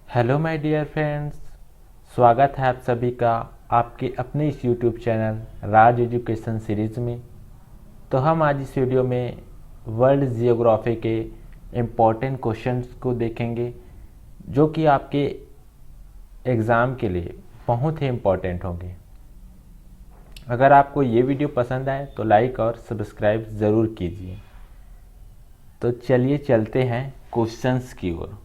Hello my dear friends, स्वागत है आप सभी का आपके अपने इस यूट्यूब चैनल राज एजुकेशन सीरीज़ में। तो हम आज इस वीडियो में वर्ल्ड जियोग्राफी के इम्पोर्टेंट क्वेश्चंस को देखेंगे जो कि आपके एग्ज़ाम के लिए बहुत ही इम्पोर्टेंट होंगे। अगर आपको ये वीडियो पसंद आए तो लाइक और सब्सक्राइब ज़रूर कीजिए। तो चलिए चलते हैं क्वेश्चंस की ओर।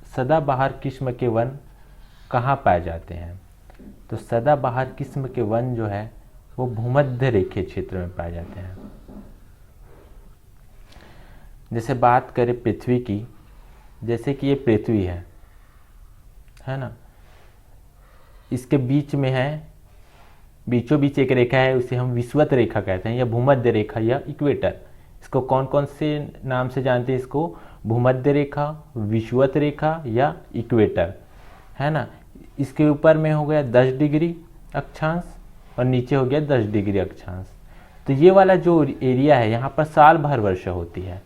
सदाबहार किस्म के वन कहाँ पाए जाते हैं? तो सदाबहार किस्म के वन जो है वो भूमध्य रेखीय क्षेत्र में पाए जाते हैं। जैसे बात करें पृथ्वी की, जैसे कि ये पृथ्वी है ना, इसके बीच में है, बीचों बीच एक रेखा है, उसे हम विषुवत रेखा कहते हैं या भूमध्य रेखा या इक्वेटर। इसको कौन कौन से नाम से जानते हैं? इसको भूमध्य रेखा, विषुवत रेखा या इक्वेटर, है ना। इसके ऊपर में हो गया 10 डिग्री अक्षांश और नीचे हो गया 10 डिग्री अक्षांश। तो ये वाला जो एरिया है यहाँ पर साल भर वर्षा होती है,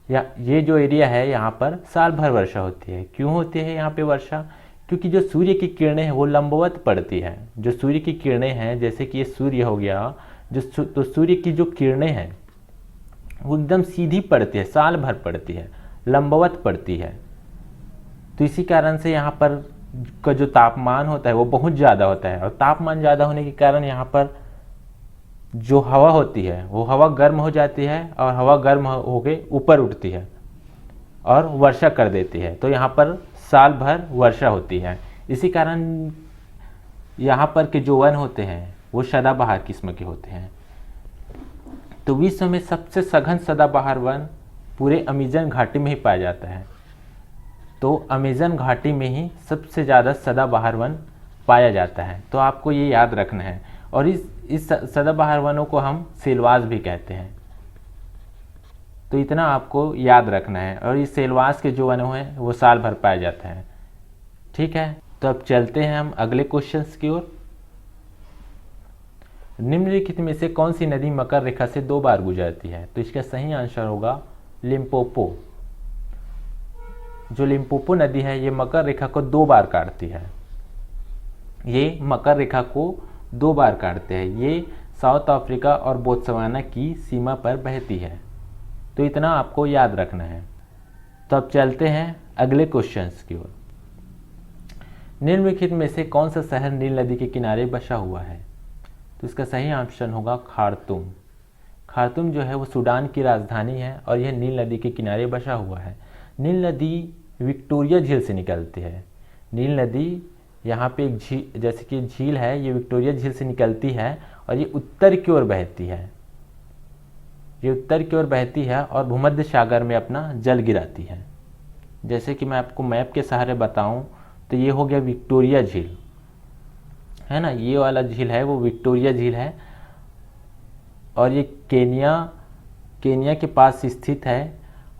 या ये जो एरिया है यहाँ पर साल भर वर्षा होती है। क्यों होती है यहाँ पे वर्षा? क्योंकि जो सूर्य की किरणें हैं वो लंबवत पड़ती है। जो सूर्य की किरणें हैं, जैसे कि ये सूर्य हो गया, तो सूर्य की जो किरणें हैं वो एकदम सीधी पड़ती है, साल भर पड़ती है, लंबवत पड़ती है। तो इसी कारण से यहाँ पर का जो तापमान होता है वो बहुत ज़्यादा होता है, और तापमान ज़्यादा होने के कारण यहाँ पर जो हवा होती है वो हवा गर्म हो जाती है, और हवा गर्म होके ऊपर उठती है और वर्षा कर देती है। तो यहाँ पर साल भर वर्षा होती है। इसी कारण यहाँ पर के जो वन होते हैं वो सदाबहार किस्म के होते हैं। तो विश्व में सबसे सघन सदाबहार वन पूरे अमेज़न घाटी में ही पाया जाता है। तो अमेज़न घाटी में ही सबसे ज़्यादा सदाबहार वन पाया जाता है। तो आपको ये याद रखना है। और इस सदाबहार वनों को हम सेलवास भी कहते हैं। तो इतना आपको याद रखना है। और इस सेलवास के जो वन हैं वो साल भर पाए जाते हैं। ठीक है, तो अब चलते हैं हम अगले क्वेश्चंस की ओर। निम्नलिखित में से कौन सी नदी मकर रेखा से 2 बार गुजरती है? तो इसका सही आंसर होगा लिम्पोपो। जो लिम्पोपो नदी है ये मकर रेखा को 2 बार काटती है। ये मकर रेखा को 2 बार काटते हैं। ये साउथ अफ्रीका और बोत्सवाना की सीमा पर बहती है। तो इतना आपको याद रखना है। तो अब चलते हैं अगले क्वेश्चंस की ओर। निम्नलिखित में से कौन सा शहर नील नदी के किनारे बसा हुआ है? तो इसका सही ऑप्शन होगा खार्तूम। खार्तूम जो है वो सूडान की राजधानी है और यह नील नदी के किनारे बसा हुआ है। नील नदी विक्टोरिया झील से निकलती है। नील नदी यहाँ पे एक झील, जैसे कि झील है, ये विक्टोरिया झील से निकलती है और ये उत्तर की ओर बहती है। ये उत्तर की ओर बहती है और भूमध्य सागर में अपना जल गिराती है। जैसे कि मैं आपको मैप के सहारे बताऊं तो ये हो गया विक्टोरिया झील, है ना। ये वाला झील है वो विक्टोरिया झील है और ये केनिया के पास स्थित है,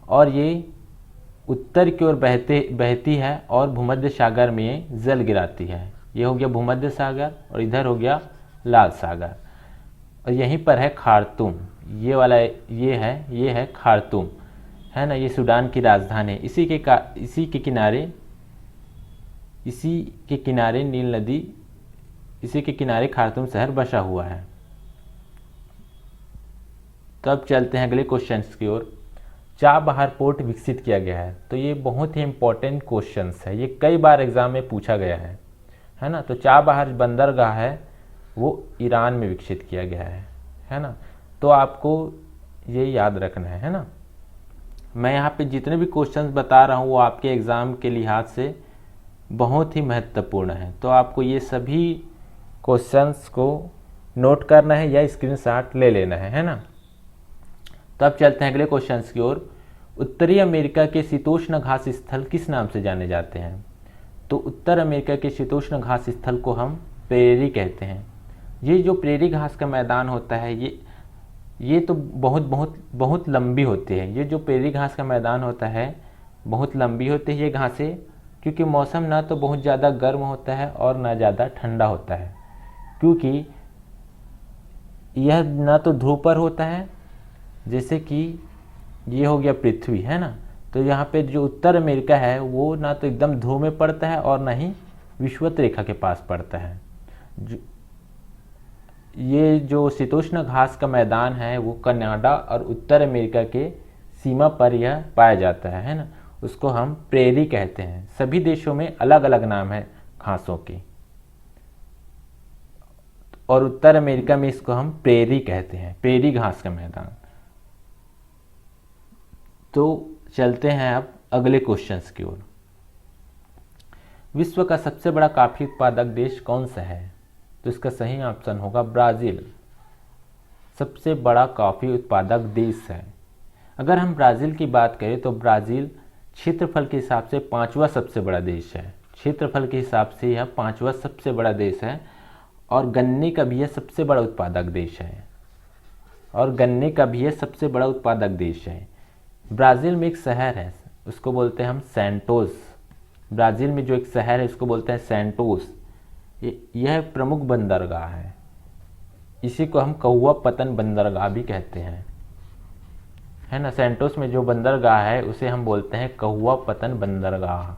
और ये उत्तर की ओर बहती है और भूमध्य सागर में जल गिराती है। ये हो गया भूमध्य सागर और इधर हो गया लाल सागर, और यहीं पर है खार्तूम। ये वाला ये है खार्तूम, है ना। ये सूडान की राजधानी है। इसी के किनारे नील नदी, इसी के किनारे खार्तूम शहर बसा हुआ है। तो अब चलते हैं अगले क्वेश्चंस की ओर। चाबहार पोर्ट विकसित किया गया है। तो ये बहुत ही इंपॉर्टेंट क्वेश्चंस है, ये कई बार एग्जाम में पूछा गया है ना। तो चाबहार बंदरगाह है वो ईरान में विकसित किया गया है ना। तो आपको ये याद रखना है ना। मैं यहाँ पे जितने भी क्वेश्चंस बता रहा हूँ वो आपके एग्ज़ाम के लिहाज से बहुत ही महत्वपूर्ण है। तो आपको ये सभी क्वेश्चंस को नोट करना है या स्क्रीनशॉट ले लेना है ना। तो अब चलते हैं अगले क्वेश्चंस की ओर। उत्तरी अमेरिका के शीतोष्ण घास स्थल किस नाम से जाने जाते हैं? तो उत्तर अमेरिका के शीतोष्ण घास स्थल को हम प्रेरी कहते हैं। ये जो प्रेरी घास का मैदान होता है ये तो बहुत लंबी होती है। ये जो प्रेरी घास का मैदान होता है बहुत लंबी होती है ये घासें, क्योंकि मौसम ना तो बहुत ज़्यादा गर्म होता है और ना ज़्यादा ठंडा होता है। क्योंकि यह ना तो ध्रुव पर होता है, जैसे कि ये हो गया पृथ्वी, है ना। तो यहाँ पे जो उत्तर अमेरिका है वो ना तो एकदम ध्रुव में पड़ता है और ना ही विषुवत रेखा के पास पड़ता है। ये जो शीतोष्ण घास का मैदान है वो कनाडा और उत्तर अमेरिका के सीमा पर यह पाया जाता है ना। उसको हम प्रेरी कहते हैं। सभी देशों में अलग अलग नाम है घासों के, और उत्तर अमेरिका में इसको हम प्रेरी कहते हैं, प्रेरी घास का मैदान। तो चलते हैं अब अगले क्वेश्चंस की ओर। विश्व का सबसे बड़ा कॉफी उत्पादक देश कौन सा है? तो इसका सही ऑप्शन होगा ब्राज़ील। सबसे बड़ा कॉफी उत्पादक देश है। अगर हम ब्राज़ील की बात करें तो ब्राज़ील क्षेत्रफल के हिसाब से 5वां सबसे बड़ा देश है। क्षेत्रफल के हिसाब से यह 5वां सबसे बड़ा देश है, और गन्ने का भी यह सबसे बड़ा उत्पादक देश है, और गन्ने का भी यह सबसे बड़ा उत्पादक देश है। ब्राज़ील में एक शहर है, उसको बोलते हैं हम सैंटोस। ब्राज़ील में जो एक शहर है उसको बोलते हैं सैंटोस। यह प्रमुख बंदरगाह है। इसी को हम कौवा पतन बंदरगाह भी कहते हैं, है ना। सैंटोस में जो बंदरगाह है उसे हम बोलते हैं कौवा पतन बंदरगाह।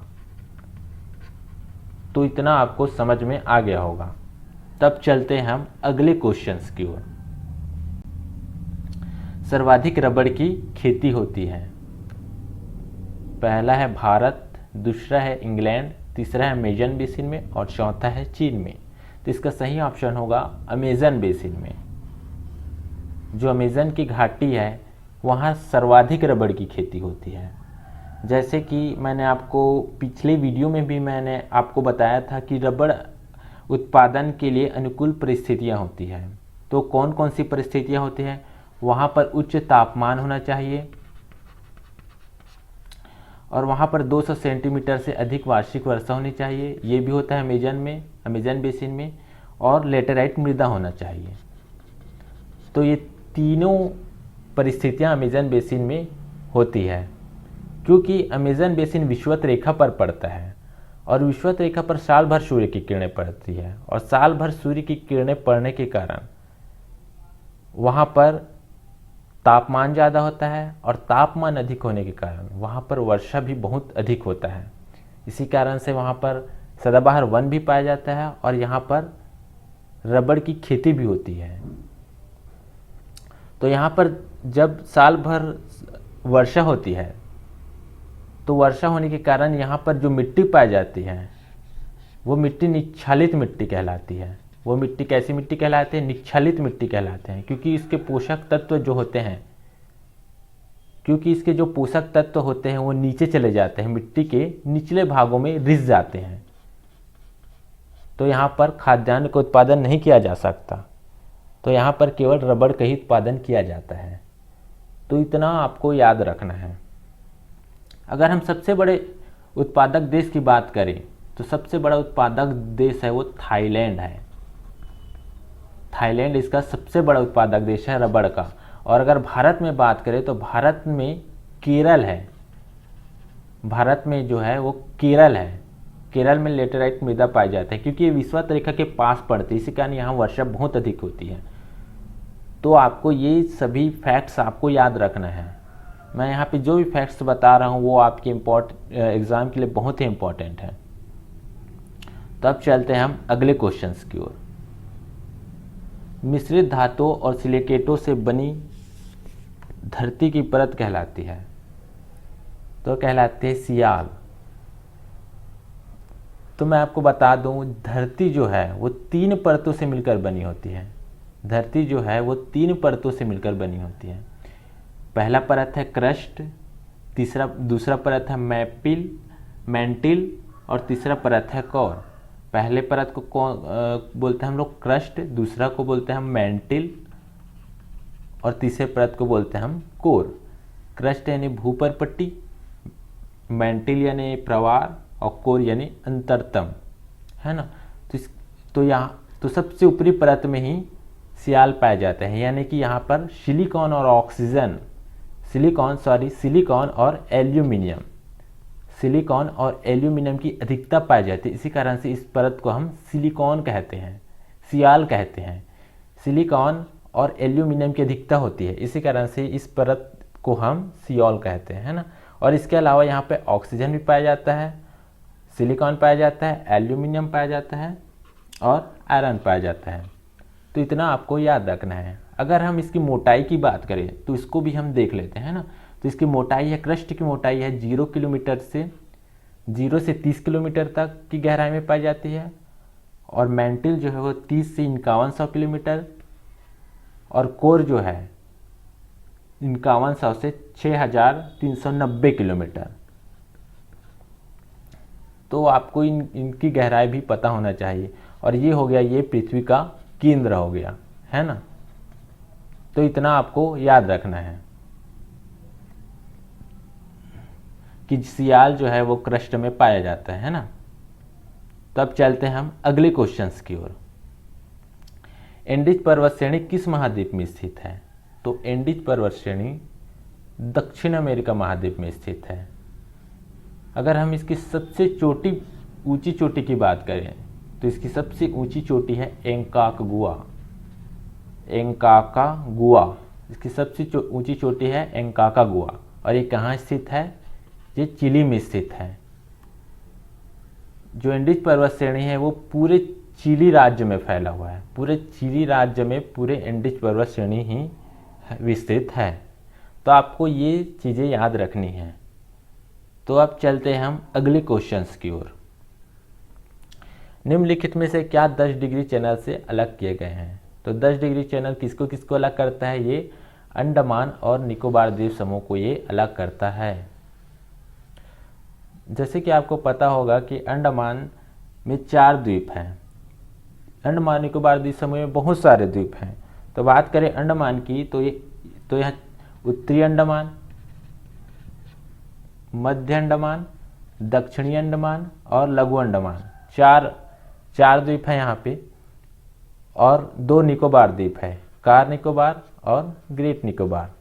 तो इतना आपको समझ में आ गया होगा। तब चलते हैं हम अगले क्वेश्चंस की ओर। सर्वाधिक रबड़ की खेती होती है। पहला है भारत, दूसरा है इंग्लैंड, तीसरा है अमेजन बेसिन में, और चौथा है चीन में। तो इसका सही ऑप्शन होगा अमेजन बेसिन में। जो अमेजन की घाटी है वहाँ सर्वाधिक रबड़ की खेती होती है। जैसे कि मैंने आपको पिछले वीडियो में भी मैंने आपको बताया था कि रबड़ उत्पादन के लिए अनुकूल परिस्थितियाँ होती हैं। तो कौन कौन सी परिस्थितियाँ होती हैं? वहाँ पर उच्च तापमान होना चाहिए, और वहाँ पर 200 सेंटीमीटर से अधिक वार्षिक वर्षा होनी चाहिए। ये भी होता है अमेजन में, अमेजन बेसिन में। और लेटेराइट मृदा होना चाहिए। तो ये तीनों परिस्थितियाँ अमेजन बेसिन में होती है, क्योंकि अमेजन बेसिन विषुवत रेखा पर पड़ता है, और विषुवत रेखा पर साल भर सूर्य की किरणें पड़ती है, और साल भर सूर्य की किरणें पड़ने के कारण वहाँ पर तापमान ज़्यादा होता है, और तापमान अधिक होने के कारण वहाँ पर वर्षा भी बहुत अधिक होता है। इसी कारण से वहाँ पर सदाबहार वन भी पाया जाता है, और यहाँ पर रबड़ की खेती भी होती है। तो यहाँ पर जब साल भर वर्षा होती है तो वर्षा होने के कारण यहाँ पर जो मिट्टी पाई जाती है वो मिट्टी निच्छालित मिट्टी कहलाती है। वो मिट्टी कैसी मिट्टी कहलाती है? निच्छालित मिट्टी कहलाते हैं, क्योंकि इसके पोषक तत्व जो होते हैं वो नीचे चले जाते हैं, मिट्टी के निचले भागों में रिस जाते हैं। तो यहाँ पर खाद्यान्न का उत्पादन नहीं किया जा सकता। तो यहाँ पर केवल रबड़ का ही उत्पादन किया जाता है। तो इतना आपको याद रखना है। अगर हम सबसे बड़े उत्पादक देश की बात करें तो सबसे बड़ा उत्पादक देश है वो थाईलैंड है। थाईलैंड इसका सबसे बड़ा उत्पादक देश है रबड़ का। और अगर भारत में बात करें तो भारत में केरल है। भारत में जो है वो केरल है। केरल में लेटेराइट मृदा पाई जाती है, क्योंकि ये विषुवत रेखा के पास पड़ती है, इसी कारण यहाँ वर्षा बहुत अधिक होती है। तो आपको ये सभी फैक्ट्स आपको याद रखना है। मैं यहाँ पे जो भी फैक्ट्स बता रहा हूँ वो आपके एग्ज़ाम के लिए बहुत ही इम्पोर्टेंट है। तब चलते हैं हम अगले क्वेश्चंस की ओर। मिश्रित धातुओं और सिलिकेटों से बनी धरती की परत कहलाती है। तो कहलाती है सियाल। तो मैं आपको बता दूं, धरती जो है वो 3 परतों से मिलकर बनी होती है। धरती जो है वो 3 परतों से मिलकर बनी होती है। पहला परत है क्रस्ट, दूसरा परत है मैंटिल, और तीसरा परत है कोर। पहले परत को बोलते हैं हम लोग क्रस्ट, दूसरा को बोलते हैं हम मैंटिल, और तीसरे परत को बोलते हैं हम कोर। क्रस्ट यानी भूपर पट्टी, मैंटिल यानी प्रवार, और कोर यानी अंतरतम, है ना। तो यहाँ तो सबसे ऊपरी परत में ही सियाल पाए जाते हैं, यानी कि यहाँ पर सिलिकॉन और एल्यूमिनियम की अधिकता पाई जाती है। इसी कारण से इस परत को हम सिलिकॉन कहते हैं, सियाल कहते हैं। सिलिकॉन और एल्यूमिनियम की अधिकता होती है, इसी कारण से इस परत को हम सियाल कहते हैं, है ना। और इसके अलावा यहाँ पे ऑक्सीजन भी पाया जाता है, सिलिकॉन पाया जाता है, एल्यूमिनियम पाया जाता है और आयरन पाया जाता है। तो इतना आपको याद रखना है। अगर हम इसकी मोटाई की बात करें तो इसको भी हम देख लेते हैं ना। तो इसकी मोटाई है, क्रस्ट की मोटाई है 0 किलोमीटर से 0 से 30 किलोमीटर तक की गहराई में पाई जाती है, और मैंटल जो है वो 30 से 5100 किलोमीटर, और कोर जो है 5100 से 6390 किलोमीटर। तो आपको इनकी गहराई भी पता होना चाहिए। और ये हो गया, ये पृथ्वी का केंद्र हो गया, है ना। तो इतना आपको याद रखना है कि सियाल जो है वो क्रस्ट में पाया जाता है ना। तो अब चलते हैं हम अगले क्वेश्चंस की ओर। एंडीज पर्वत श्रेणी किस महाद्वीप में स्थित है? तो एंडीज पर्वत श्रेणी दक्षिण अमेरिका महाद्वीप में स्थित है। अगर हम इसकी सबसे ऊंची चोटी की बात करें तो इसकी सबसे ऊंची चोटी है एंकाकगुआ। इसकी सबसे ऊंची चोटी है एंकाकागुआ, और ये कहाँ स्थित है? ये चिली में स्थित है। जो एंडीज पर्वत श्रेणी है वो पूरे चिली राज्य में फैला हुआ है। पूरे चिली राज्य में पूरे एंडीज पर्वत श्रेणी ही विस्तृत है। तो आपको ये चीज़ें याद रखनी है। तो अब चलते हैं हम अगले क्वेश्चंस की ओर। निम्नलिखित में से क्या 10 डिग्री चैनल से अलग किए गए हैं? तो 10 डिग्री चैनल किसको किसको अलग करता है? ये अंडमान और निकोबार द्वीप समूह को ये अलग करता है। जैसे कि आपको पता होगा कि अंडमान में 4 द्वीप हैं। अंडमान निकोबार द्वीप समूह में बहुत सारे द्वीप हैं। तो बात करें अंडमान की तो यहाँ उत्तरी अंडमान, मध्य अंडमान, दक्षिणी अंडमान और लघु अंडमान, चार द्वीप हैं यहाँ पे, और 2 निकोबार द्वीप है, कार निकोबार और ग्रेट निकोबार।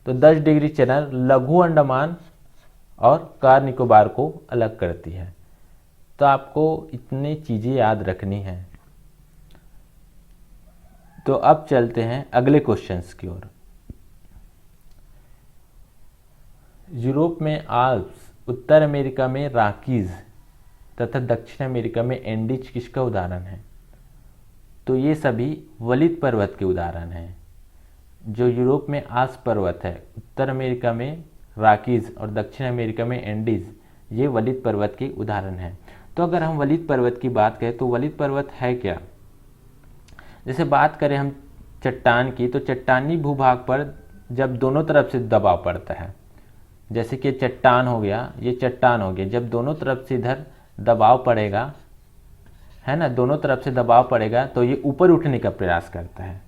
तो 10 डिग्री चैनल लघु अंडमान और कार निकोबार को अलग करती है। तो आपको इतनी चीज़ें याद रखनी है। तो अब चलते हैं अगले क्वेश्चंस की ओर। यूरोप में आल्प्स, उत्तर अमेरिका में रॉकीज तथा दक्षिण अमेरिका में एंडीज किसका उदाहरण है? तो ये सभी वलित पर्वत के उदाहरण हैं। जो यूरोप में आल्प्स पर्वत है, उत्तर अमेरिका में रॉकीज और दक्षिण अमेरिका में एंडीज, ये वलित पर्वत के उदाहरण हैं। तो अगर हम वलित पर्वत की बात करें तो वलित पर्वत है क्या? जैसे बात करें हम चट्टान की, तो चट्टानी भूभाग पर जब दोनों तरफ से दबाव पड़ता है, जैसे कि चट्टान हो गया, ये चट्टान हो गया, जब दोनों तरफ से इधर दबाव पड़ेगा, है ना, दोनों तरफ से दबाव पड़ेगा तो ये ऊपर उठने का प्रयास करता है।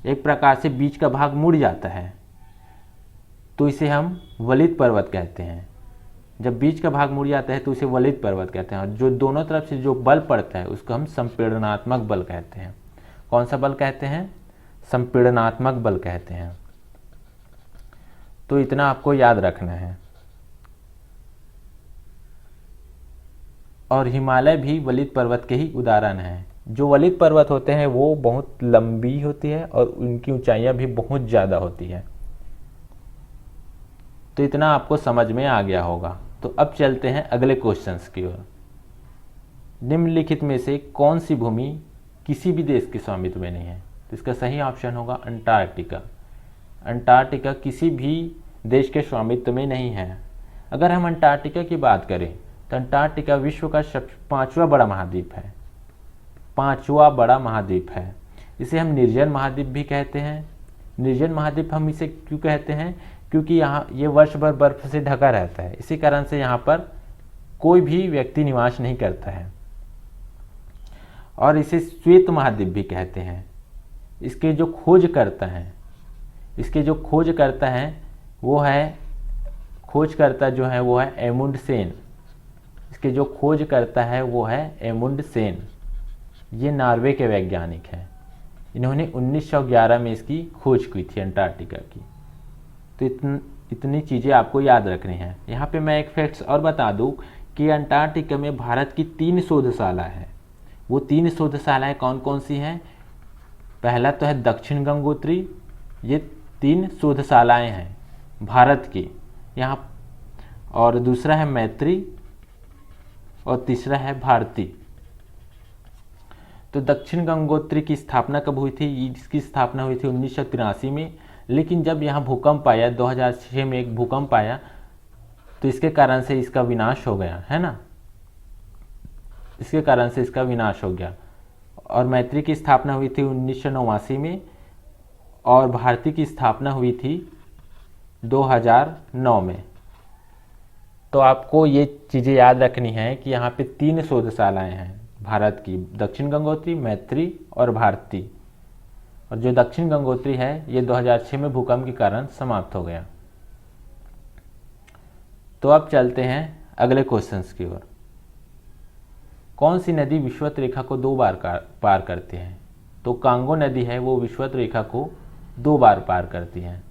एक प्रकार से बीच का भाग मुड़ जाता है, तो इसे हम वलित पर्वत कहते हैं। जब बीच का भाग मुड़ जाता है तो इसे वलित पर्वत कहते हैं। और जो दोनों तरफ से जो बल पड़ता है उसको हम संपीड़नात्मक बल कहते हैं। कौन सा बल कहते हैं? संपीड़नात्मक बल कहते हैं। तो इतना आपको याद रखना है। और हिमालय भी वलित पर्वत के ही उदाहरण है। जो वलित पर्वत होते हैं वो बहुत लंबी होती है और उनकी ऊंचाइयां भी बहुत ज़्यादा होती है। तो इतना आपको समझ में आ गया होगा। तो अब चलते हैं अगले क्वेश्चंस की ओर। निम्नलिखित में से कौन सी भूमि किसी भी देश के स्वामित्व में नहीं है? तो इसका सही ऑप्शन होगा अंटार्कटिका। अंटार्कटिका किसी भी देश के स्वामित्व में नहीं है। अगर हम अंटार्कटिका की बात करें तो अंटार्कटिका विश्व का 5वां बड़ा महाद्वीप है। 5वां बड़ा महाद्वीप है। इसे हम निर्जन महाद्वीप भी कहते हैं। निर्जन महाद्वीप हम इसे क्यों कहते हैं? क्योंकि यहाँ ये वर्ष भर बर्फ से ढका रहता है। इसी कारण से यहाँ पर कोई भी व्यक्ति निवास नहीं करता है। और इसे श्वेत महाद्वीप भी कहते हैं। इसके जो खोजकर्ता वो है एमुंडसेन। इसके जो खोजकर्ता है वो है एमुंडसेन। ये नॉर्वे के वैज्ञानिक हैं। इन्होंने 1911 में इसकी खोज की थी अंटार्कटिका की। तो इतनी चीज़ें आपको याद रखनी है। यहाँ पे मैं एक फैक्ट्स और बता दूँ कि अंटार्कटिका में भारत की 3 शोधशाला है। वो 3 शोधशालाएँ कौन कौन सी हैं? पहला तो है दक्षिण गंगोत्री। ये 3 शोधशालाएँ हैं भारत की। यहाँ, और दूसरा है मैत्री और तीसरा है भारती। तो दक्षिण गंगोत्री की स्थापना कब हुई थी? इसकी स्थापना हुई थी 1983 में, लेकिन जब यहाँ भूकंप आया 2006 में, एक भूकंप आया, तो इसके कारण से इसका विनाश हो गया, है ना, इसके कारण से इसका विनाश हो गया। और मैत्री की स्थापना हुई थी 1989 में, और भारती की स्थापना हुई थी 2009 में। तो आपको ये चीज़ें याद रखनी है कि यहाँ पे 3 शोधशालाएँ हैं भारत की, दक्षिण गंगोत्री, मैत्री और भारती। और जो दक्षिण गंगोत्री है ये 2006 में भूकंप के कारण समाप्त हो गया। तो अब चलते हैं अगले क्वेश्चंस की ओर। कौन सी नदी विषुवत रेखा को 2 बार पार करती है? तो कांगो नदी है वो विषुवत रेखा को 2 बार पार करती है,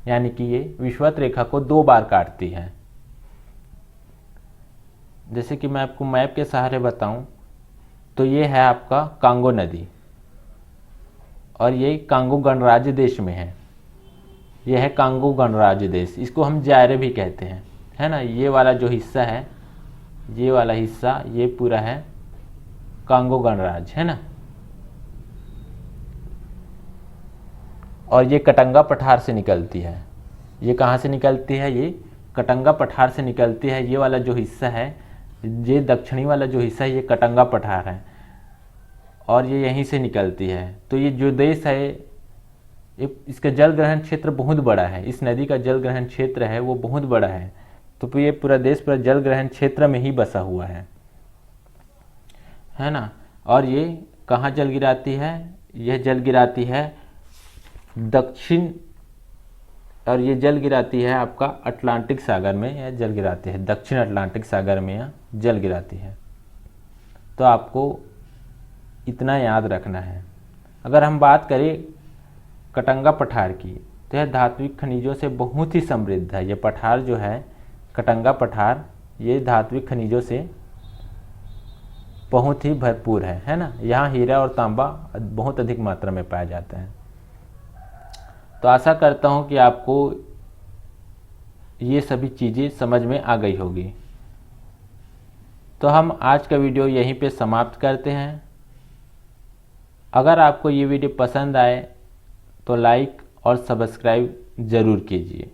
यानी कि ये विषुवत रेखा को 2 बार काटती है। जैसे कि मैं आपको मैप के सहारे बताऊं तो ये है आपका कांगो नदी, और ये कांगो गणराज्य देश में है। ये है कांगो गणराज्य देश, इसको हम जायरे भी कहते हैं, है ना। ये वाला जो हिस्सा है, ये वाला हिस्सा, ये पूरा है कांगो गणराज्य, है ना। और ये कटंगा पठार से निकलती है। ये कहाँ से निकलती है? ये कटंगा पठार से निकलती है। ये वाला जो हिस्सा है, ये दक्षिणी वाला जो हिस्सा है, ये कटंगा पठार है, और ये यहीं से निकलती है। तो ये जो देश है, इसका जल ग्रहण क्षेत्र बहुत बड़ा है। इस नदी का जल ग्रहण क्षेत्र है वो बहुत बड़ा है। तो ये पूरा देश पूरा जल ग्रहण क्षेत्र में ही बसा हुआ है ना। और ये कहाँ जल गिराती है? यह जल गिराती है दक्षिण, और ये जल गिराती है आपका अटलांटिक सागर में, यह जल गिराती है दक्षिण अटलांटिक सागर में, यह जल गिराती है। तो आपको इतना याद रखना है। अगर हम बात करें कटंगा पठार की, तो यह धात्विक खनिजों से बहुत ही समृद्ध है। ये पठार जो है कटंगा पठार, ये धात्विक खनिजों से बहुत ही भरपूर है ना। यहाँ हीरा और तांबा बहुत अधिक मात्रा में पाया जाता है। तो आशा करता हूँ कि आपको ये सभी चीज़ें समझ में आ गई होगी। तो हम आज का वीडियो यहीं पे समाप्त करते हैं। अगर आपको ये वीडियो पसंद आए तो लाइक और सब्सक्राइब ज़रूर कीजिए।